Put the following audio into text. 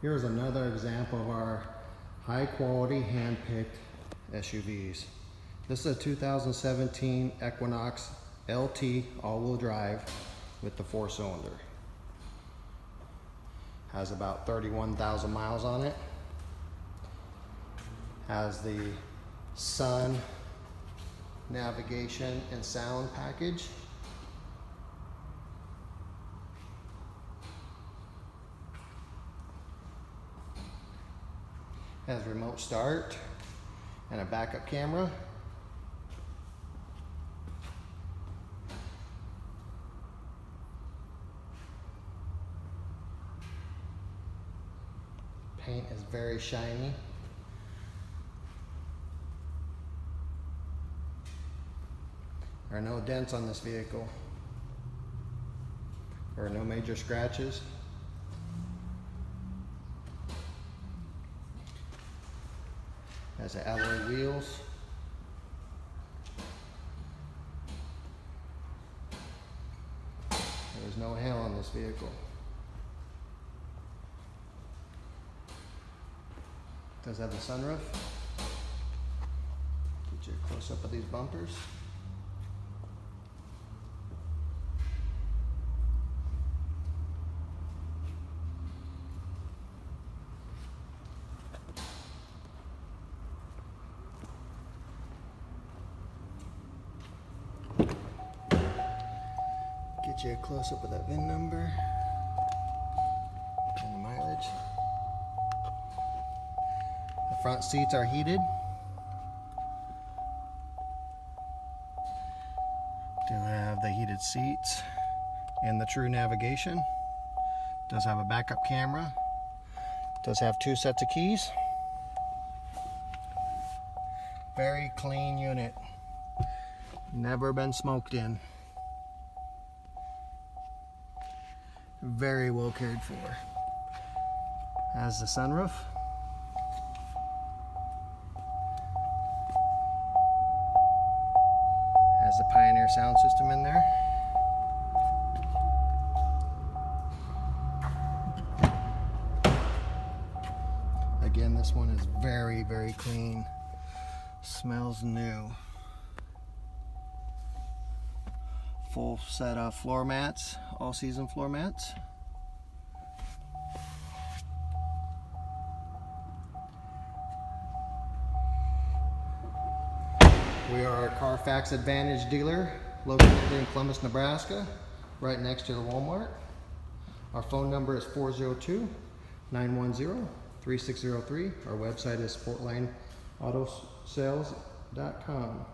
Here's another example of our high quality hand-picked SUVs. This is a 2017 Equinox LT all-wheel drive with the 4-cylinder. Has about 31,000 miles on it. Has the sun navigation and sound package. Has remote start and a backup camera. Paint is very shiny. There are no dents on this vehicle. There are no major scratches. Has the alloy wheels. There's no hail on this vehicle. Does have the sunroof. Get you a close up of these bumpers. Get you a close up of that VIN number and the mileage. The front seats are heated. Do have the heated seats and the true navigation. Does have a backup camera. Does have 2 sets of keys. Very clean unit. Never been smoked in. Very well cared for. Has the sunroof. Has the Pioneer sound system in there. Again, this one is very, very clean. Smells new. Full set of floor mats, all season floor mats. We are a Carfax Advantage dealer located in Columbus, Nebraska, right next to the Walmart. Our phone number is 402-910-3603. Our website is sportlineautosales.com.